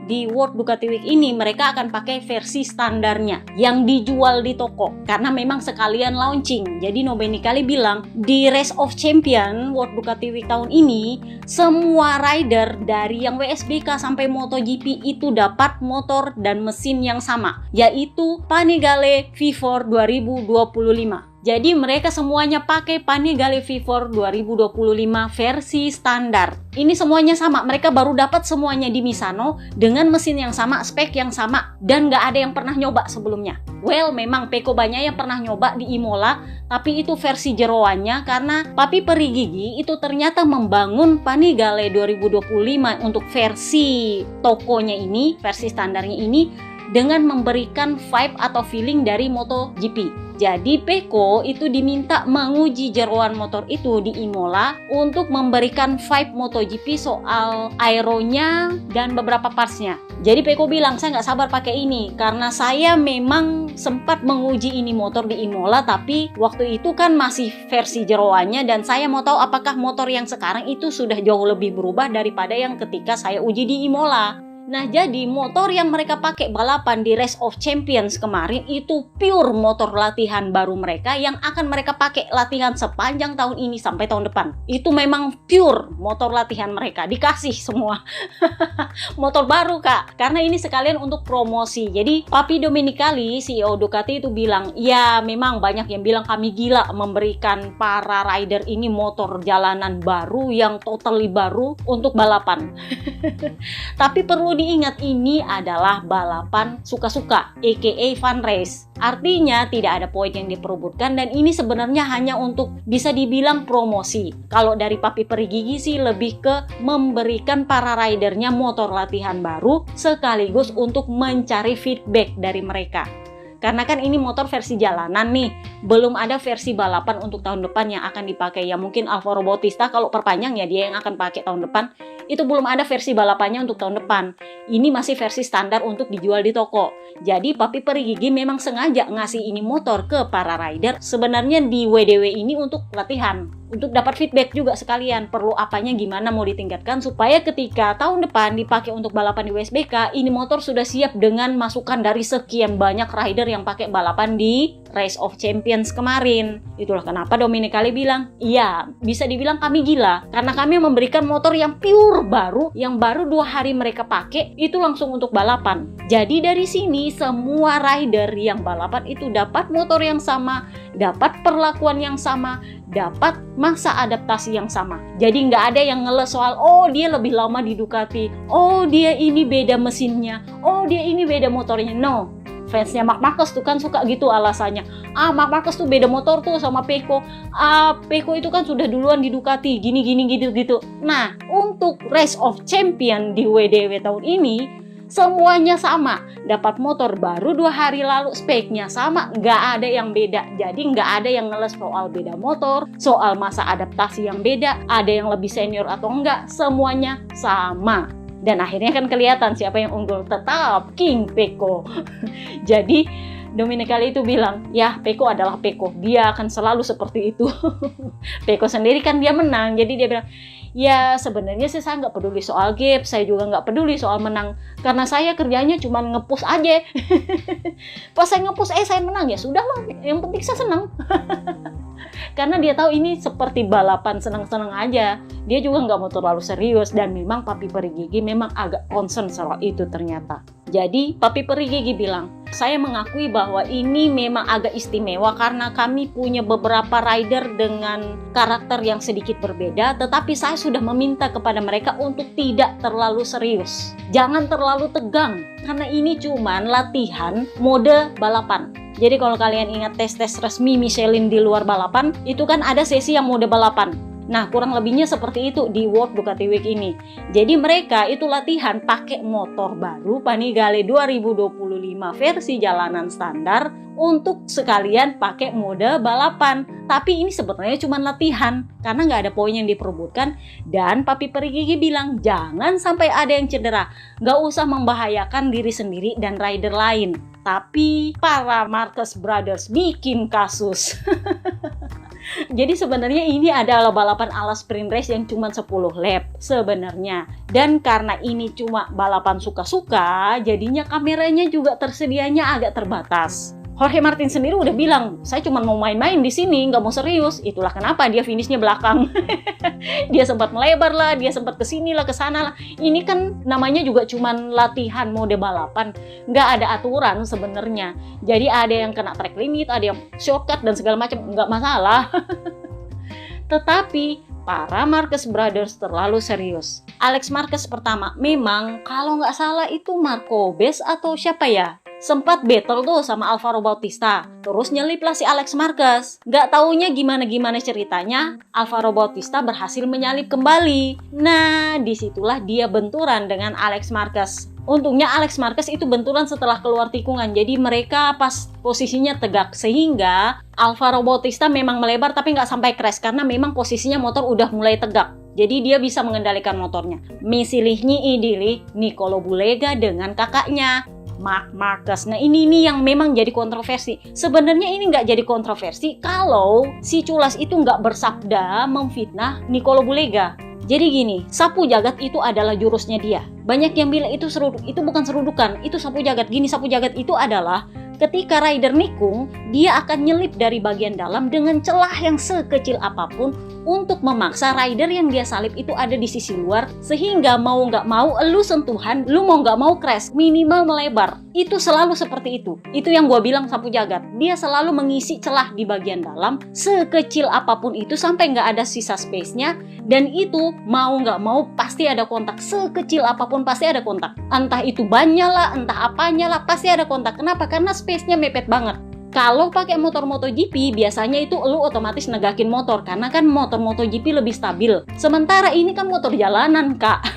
di World Ducati Week ini mereka akan pakai versi standarnya yang dijual di toko karena memang sekalian launching. Jadi Domenicali bilang di Race of Champion World Ducati Week tahun ini semua rider dari yang WSBK sampai MotoGP itu dapat motor dan mesin yang sama, yaitu Panigale V4 2025. Jadi mereka semuanya pakai Panigale V4 2025 versi standar. Ini semuanya sama, mereka baru dapat semuanya di Misano dengan mesin yang sama, spek yang sama, dan nggak ada yang pernah nyoba sebelumnya. Well, memang Peko Bagnaia pernah nyoba di Imola, tapi itu versi jeroannya karena Papi Perigigi itu ternyata membangun Panigale 2025 untuk versi tokonya ini, versi standarnya ini, dengan memberikan vibe atau feeling dari MotoGP. Jadi Peko itu diminta menguji jeroan motor itu di Imola untuk memberikan vibe MotoGP soal aeronya dan beberapa partsnya. Jadi Peko bilang, saya nggak sabar pakai ini karena saya memang sempat menguji ini motor di Imola, tapi waktu itu kan masih versi jeroannya dan saya mau tahu apakah motor yang sekarang itu sudah jauh lebih berubah daripada yang ketika saya uji di Imola. Nah jadi motor yang mereka pakai balapan di Race of Champions kemarin itu pure motor latihan baru mereka yang akan mereka pakai latihan sepanjang tahun ini sampai tahun depan. Itu memang pure motor latihan mereka, dikasih semua. Motor baru kak, karena ini sekalian untuk promosi. Jadi Papi Domenicali, CEO Ducati itu bilang, ya memang banyak yang bilang kami gila memberikan para rider ini motor jalanan baru yang totally baru untuk balapan. Tapi perlu diingat ini adalah balapan suka-suka, aka fun race. Artinya tidak ada poin yang diperebutkan dan ini sebenarnya hanya untuk bisa dibilang promosi. Kalau dari Papi Peri Gigi sih lebih ke memberikan para ridernya motor latihan baru sekaligus untuk mencari feedback dari mereka. Karena kan ini motor versi jalanan nih, belum ada versi balapan untuk tahun depan yang akan dipakai. Ya mungkin Alvaro Bautista kalau perpanjang ya dia yang akan pakai tahun depan. Itu belum ada versi balapannya untuk tahun depan. Ini masih versi standar untuk dijual di toko. Jadi Papi Peri Gigi memang sengaja ngasih ini motor ke para rider sebenarnya di WDW ini untuk latihan. Untuk dapat feedback juga sekalian, perlu apanya gimana mau ditingkatkan supaya ketika tahun depan dipakai untuk balapan di WSBK, ini motor sudah siap dengan masukan dari sekian banyak rider yang pakai balapan di Race of Champions kemarin. Itulah kenapa Dominicali bilang, iya bisa dibilang kami gila, karena kami memberikan motor yang pure baru, yang baru 2 hari mereka pakai, itu langsung untuk balapan. Jadi dari sini semua rider yang balapan itu dapat motor yang sama, dapat perlakuan yang sama, dapat masa adaptasi yang sama. Jadi nggak ada yang ngeles soal, oh dia lebih lama di Ducati, oh dia ini beda mesinnya, oh dia ini beda motornya. No, fansnya Marc Marquez tuh kan suka gitu alasannya. Marc Marquez tuh beda motor tuh sama Pecco. Pecco itu kan sudah duluan di Ducati, gini gitu. Nah, untuk Race of Champion di WDW tahun ini semuanya sama, dapat motor baru 2 hari lalu, speknya sama, nggak ada yang beda. Jadi nggak ada yang ngeles soal beda motor, soal masa adaptasi yang beda, ada yang lebih senior atau enggak, semuanya sama. Dan akhirnya kan kelihatan siapa yang unggul, tetap King Pecco. Jadi Dominicali itu bilang, ya Pecco adalah Pecco, dia akan selalu seperti itu. Pecco sendiri kan dia menang, jadi dia bilang, ya sebenarnya sih saya nggak peduli soal gap, saya juga nggak peduli soal menang, karena saya kerjanya cuma nge-push aja. Pas saya nge-push, saya menang, ya sudah lah, yang penting saya senang. Karena dia tahu ini seperti balapan senang-senang aja, dia juga nggak mau terlalu serius. Dan memang Papi Peri Gigi memang agak concern soal itu ternyata. Jadi Papi Peri Gigi bilang, saya mengakui bahwa ini memang agak istimewa karena kami punya beberapa rider dengan karakter yang sedikit berbeda, tetapi saya sudah meminta kepada mereka untuk tidak terlalu serius, jangan terlalu tegang, karena ini cuman latihan mode balapan. Jadi kalau kalian ingat tes-tes resmi Michelin di luar balapan, itu kan ada sesi yang mode balapan. Nah, kurang lebihnya seperti itu di World Ducati Week ini. Jadi mereka itu latihan pakai motor baru Panigale 2025 versi jalanan standar untuk sekalian pakai mode balapan. Tapi ini sebenarnya cuma latihan karena nggak ada poin yang diperebutkan. Dan Papi Peri Gigi bilang jangan sampai ada yang cedera, nggak usah membahayakan diri sendiri dan rider lain. Tapi para Marquez Brothers bikin kasus. Jadi sebenarnya ini adalah balapan ala sprint race yang cuma 10 lap sebenarnya. Dan karena ini cuma balapan suka-suka, jadinya kameranya juga tersedianya agak terbatas. Jorge Martin sendiri udah bilang, saya cuma mau main-main di sini, nggak mau serius. Itulah kenapa dia finishnya belakang. Dia sempat melebar lah, dia sempat kesini lah, kesana lah. Ini kan namanya juga cuma latihan mode balapan, nggak ada aturan sebenarnya. Jadi ada yang kena track limit, ada yang shortcut dan segala macam, nggak masalah. Tetapi para Marquez Brothers terlalu serius. Alex Marquez pertama, memang kalau nggak salah itu Marco Bez atau siapa ya? Sempat battle tuh sama Alvaro Bautista, terus nyeliplah si Alex Marquez. Gak taunya gimana ceritanya, Alvaro Bautista berhasil menyalip kembali. Nah, disitulah dia benturan dengan Alex Marquez. Untungnya Alex Marquez itu benturan setelah keluar tikungan, jadi mereka pas posisinya tegak, sehingga Alvaro Bautista memang melebar tapi nggak sampai crash karena memang posisinya motor udah mulai tegak. Jadi dia bisa mengendalikan motornya. Misilihnya idili Nicolo Bulega dengan kakaknya Marc Marquez. Nah ini yang memang jadi kontroversi. Sebenarnya ini nggak jadi kontroversi kalau si Culas itu nggak bersabda memfitnah Nicolo Bulega. Jadi gini, sapu jagat itu adalah jurusnya dia. Banyak yang bilang itu bukan serudukan, itu sapu jagat. Gini, sapu jagat itu adalah ketika rider nikung, dia akan nyelip dari bagian dalam dengan celah yang sekecil apapun untuk memaksa rider yang dia salip itu ada di sisi luar, sehingga mau nggak mau lu sentuhan, lu mau nggak mau crash, minimal melebar. Itu selalu seperti itu. Itu yang gue bilang sapu jagat. Dia selalu mengisi celah di bagian dalam, sekecil apapun itu sampai nggak ada sisa space-nya, dan itu mau nggak mau pasti ada kontak. Sekecil apapun pasti ada kontak. Entah itu bannya lah, entah apanya lah, pasti ada kontak. Kenapa? Karena space-nya mepet banget. Kalau pakai motor MotoGP, biasanya itu lu otomatis negakin motor, karena kan motor MotoGP lebih stabil. Sementara ini kan motor jalanan, Kak.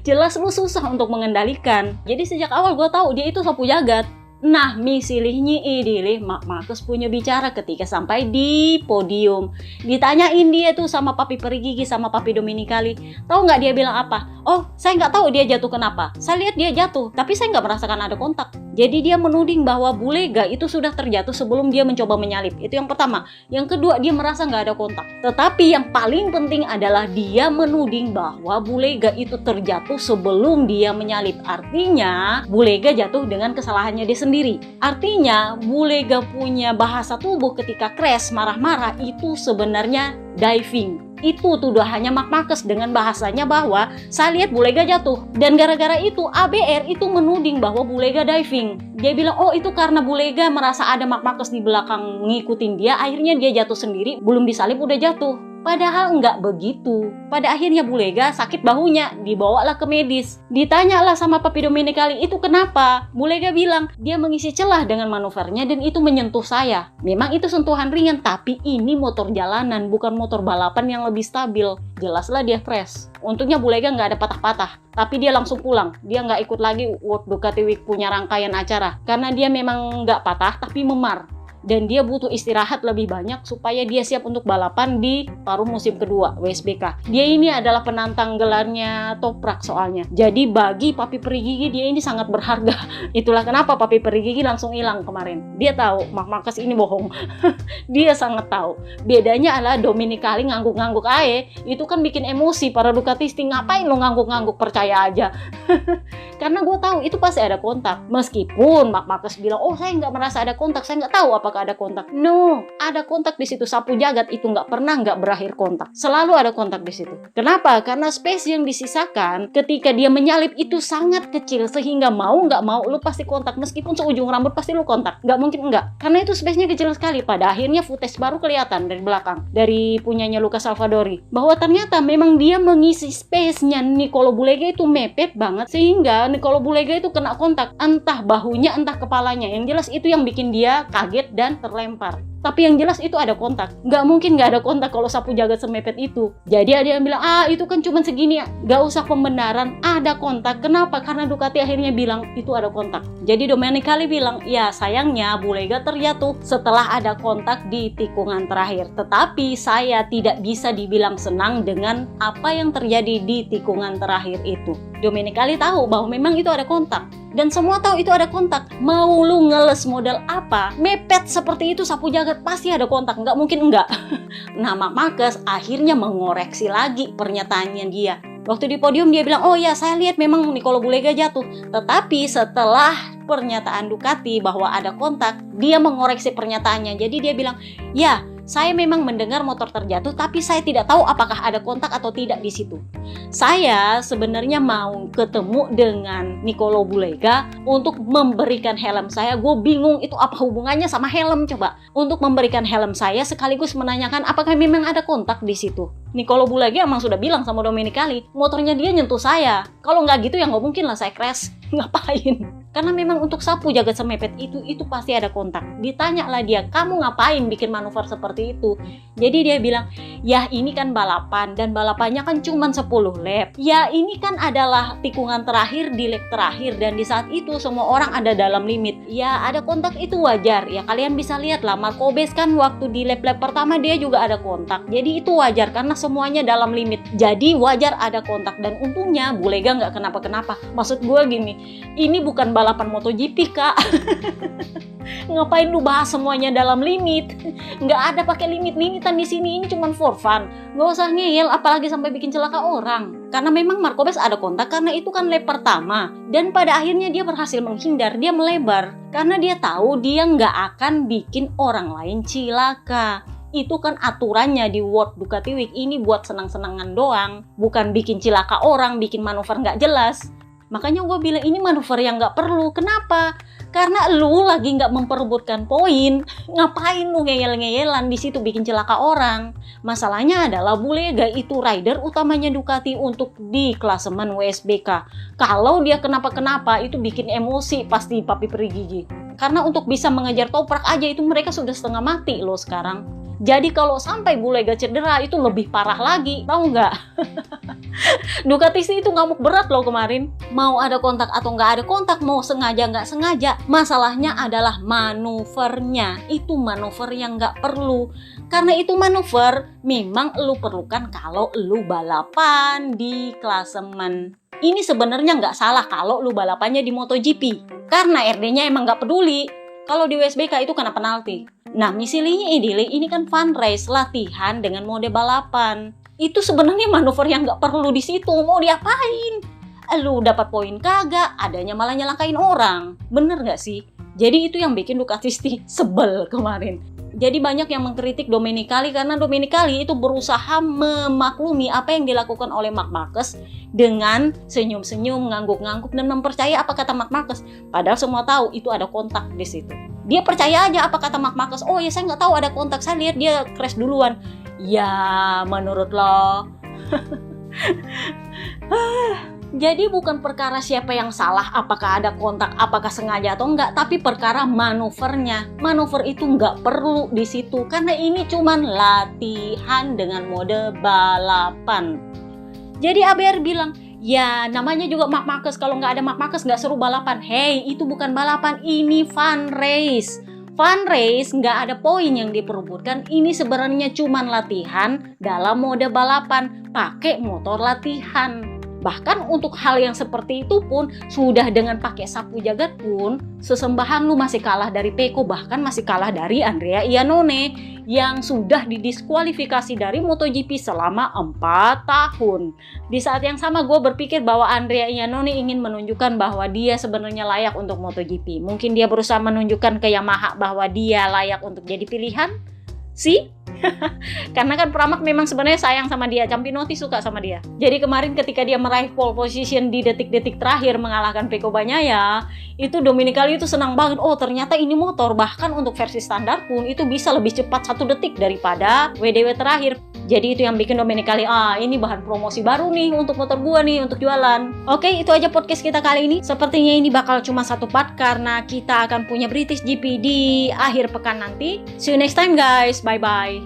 Jelas lu susah untuk mengendalikan. Jadi sejak awal gue tahu dia itu sapu jagat. Nah, misalnya idilih Marc Marquez punya bicara ketika sampai di podium. Ditanyain dia tuh sama Papi Perigigi sama Papi Domenicali. Tahu nggak dia bilang apa? Oh, saya nggak tahu dia jatuh kenapa. Saya lihat dia jatuh, tapi saya nggak merasakan ada kontak. Jadi dia menuding bahwa Bulega itu sudah terjatuh sebelum dia mencoba menyalip. Itu yang pertama. Yang kedua, dia merasa nggak ada kontak. Tetapi yang paling penting adalah dia menuding bahwa Bulega itu terjatuh sebelum dia menyalip. Artinya, Bulega jatuh dengan kesalahannya dia sendiri. Artinya, Bulega punya bahasa tubuh ketika crash, marah-marah, itu sebenarnya diving. Itu tuduhannya Marc Marquez dengan bahasanya bahwa saya lihat Bulega jatuh. Dan gara-gara itu ABR itu menuding bahwa Bulega diving. Dia bilang, oh itu karena Bulega merasa ada Marc Marquez di belakang ngikutin dia, akhirnya dia jatuh sendiri, belum disalip udah jatuh. Padahal nggak begitu. Pada akhirnya Bulega sakit bahunya, dibawalah ke medis. Ditanyalah sama Papi Domenicali, itu kenapa? Bulega bilang, dia mengisi celah dengan manuvernya dan itu menyentuh saya. Memang itu sentuhan ringan, tapi ini motor jalanan, bukan motor balapan yang lebih stabil. Jelaslah dia crash. Untungnya Bulega nggak ada patah-patah, tapi dia langsung pulang. Dia nggak ikut lagi World Ducati Week punya rangkaian acara, karena dia memang nggak patah, tapi memar. Dan dia butuh istirahat lebih banyak supaya dia siap untuk balapan di paruh musim kedua WSBK. Dia ini adalah penantang gelarnya Toprak soalnya. Jadi bagi Papi Perigigi dia ini sangat berharga. Itulah kenapa Papi Perigigi langsung hilang kemarin. Dia tahu Marc Marquez ini bohong. Dia sangat tahu. Bedanya adalah Domenicali ngangguk-ngangguk aja. Itu kan bikin emosi para Ducatisti. Ngapain lo ngangguk-ngangguk, percaya aja. Karena gue tahu itu pasti ada kontak. Meskipun Marc Marquez bilang, oh saya nggak merasa ada kontak, saya nggak tahu apakah ada kontak. No, ada kontak di situ. Sapu jagat itu nggak pernah nggak berakhir kontak. Selalu ada kontak di situ. Kenapa? Karena space yang disisakan ketika dia menyalip itu sangat kecil sehingga mau nggak mau lu pasti kontak. Meskipun seujung rambut pasti lu kontak. Nggak mungkin nggak. Karena itu space-nya kecil sekali. Pada akhirnya footage baru kelihatan dari belakang dari punyanya Luca Salvadori bahwa ternyata memang dia mengisi space-nya Nicolo Bulega itu mepet banget sehingga Nicolo Bulega itu kena kontak. Entah bahunya, entah kepalanya. Yang jelas itu yang bikin dia kaget dan terlempar. Tapi yang jelas itu ada kontak. Nggak mungkin nggak ada kontak kalau sapu jagat semepet itu. Jadi ada yang bilang, itu kan cuma segini ya. Nggak usah pembenaran, ada kontak. Kenapa? Karena Ducati akhirnya bilang itu ada kontak. Jadi Domenicali bilang, ya sayangnya Bulega terjatuh setelah ada kontak di tikungan terakhir. Tetapi saya tidak bisa dibilang senang dengan apa yang terjadi di tikungan terakhir itu. Domenicali tahu bahwa memang itu ada kontak. Dan semua tahu itu ada kontak. Mau lu ngeles model apa, mepet seperti itu sapu jagat pasti ada kontak. Nggak mungkin enggak. Nah, Marc Marquez akhirnya mengoreksi lagi pernyataannya dia. Waktu di podium dia bilang, oh ya saya lihat memang Nicolo Bulega jatuh. Tetapi setelah pernyataan Ducati bahwa ada kontak, dia mengoreksi pernyataannya. Jadi dia bilang, ya saya memang mendengar motor terjatuh, tapi saya tidak tahu apakah ada kontak atau tidak di situ. Saya sebenarnya mau ketemu dengan Nicolo Bulega untuk memberikan helm saya. Gue bingung itu apa hubungannya sama helm coba. Untuk memberikan helm saya sekaligus menanyakan apakah memang ada kontak di situ. Nicolo Bulega emang sudah bilang sama Domenicali, motornya dia nyentuh saya. Kalau nggak gitu ya nggak mungkin lah saya crash. Ngapain? Karena memang untuk sapu jagat semepet itu pasti ada kontak. Ditanyalah dia, kamu ngapain bikin manuver seperti itu? Jadi dia bilang, ya ini kan balapan dan balapannya kan cuma 10 lap. Ya ini kan adalah tikungan terakhir di lap terakhir dan di saat itu semua orang ada dalam limit. Ya ada kontak itu wajar. Ya kalian bisa lihat lah, Marcobes kan waktu di lap-lap pertama dia juga ada kontak. Jadi itu wajar karena semuanya dalam limit. Jadi wajar ada kontak dan untungnya Bulega nggak kenapa-kenapa. Maksud gue gini, ini bukan balapan MotoGP, Kak. Ngapain lu bahas semuanya dalam limit? Nggak ada pakai limit-limitan di sini. Ini cuma for fun. Nggak usah ngeyel, apalagi sampai bikin celaka orang. Karena memang Marcobes ada kontak karena itu kan lap pertama. Dan pada akhirnya dia berhasil menghindar, dia melebar. Karena dia tahu dia nggak akan bikin orang lain cilaka. Itu kan aturannya di World Ducati Week ini buat senang-senangan doang, bukan bikin cilaka orang, bikin manuver nggak jelas. Makanya gue bilang ini manuver yang nggak perlu. Kenapa? Karena lu lagi nggak memperebutkan poin. Ngapain lu ngeyel-ngeyelan di situ bikin celaka orang? Masalahnya adalah Bulega itu rider utamanya Ducati untuk di klasemen WSBK. Kalau dia kenapa-kenapa itu bikin emosi pasti papi peri gigi. Karena untuk bisa mengejar Toprak aja itu mereka sudah setengah mati loh sekarang. Jadi kalau sampai Bulega cedera itu lebih parah lagi, tahu nggak? Ducati sih itu ngamuk berat loh kemarin. Mau ada kontak atau nggak ada kontak, mau sengaja nggak sengaja, masalahnya adalah manuvernya. Itu manuver yang nggak perlu. Karena itu manuver memang lu perlukan kalau lu balapan di klasemen. Ini sebenarnya nggak salah kalau lu balapannya di MotoGP. Karena RD-nya emang nggak peduli. Kalau di WSBK itu kena penalti. Nah, misalnya ini kan fun race, latihan dengan mode balapan. Itu sebenarnya manuver yang nggak perlu di situ. Mau diapain? Lu dapat poin kagak, adanya malah nyelakain orang. Bener nggak sih? Jadi itu yang bikin Ducati sebel kemarin. Jadi banyak yang mengkritik Domenicali karena Domenicali itu berusaha memaklumi apa yang dilakukan oleh Marc Marquez dengan senyum-senyum, ngangguk-ngangguk dan mempercayai apa kata Marc Marquez. Padahal semua tahu itu ada kontak di situ. Dia percaya aja apa kata Marc Marquez. Oh ya, saya nggak tahu ada kontak, saya lihat dia crash duluan. Ya menurut lo. Jadi bukan perkara siapa yang salah, apakah ada kontak, apakah sengaja atau enggak, tapi perkara manuvernya. Manuver itu enggak perlu di situ karena ini cuman latihan dengan mode balapan. Jadi ABR bilang, ya namanya juga Marc Marquez, kalau nggak ada Marc Marquez nggak seru balapan. Hey, itu bukan balapan, ini fun race. Fun race nggak ada poin yang diperebutkan. Ini sebenarnya cuman latihan dalam mode balapan, pakai motor latihan. Bahkan untuk hal yang seperti itu pun, sudah dengan pakai sapu jagat pun, sesembahan lu masih kalah dari Pecco, bahkan masih kalah dari Andrea Iannone yang sudah didiskualifikasi dari MotoGP selama 4 tahun. Di saat yang sama gue berpikir bahwa Andrea Iannone ingin menunjukkan bahwa dia sebenarnya layak untuk MotoGP. Mungkin dia berusaha menunjukkan ke Yamaha bahwa dia layak untuk jadi pilihan. sih. Karena kan Pramac memang sebenarnya sayang sama dia, Campinotti suka sama dia. Jadi kemarin ketika dia meraih pole position di detik-detik terakhir mengalahkan Pecco Bagnaia, itu Domenicali itu senang banget. Oh ternyata ini motor bahkan untuk versi standar pun itu bisa lebih cepat 1 detik daripada WDW terakhir. Jadi itu yang bikin Domenicali, ini bahan promosi baru nih untuk motor gua nih untuk jualan. Oke, itu aja podcast kita kali ini. Sepertinya ini bakal cuma 1 part karena kita akan punya British GP di akhir pekan nanti. See you next time guys, bye bye.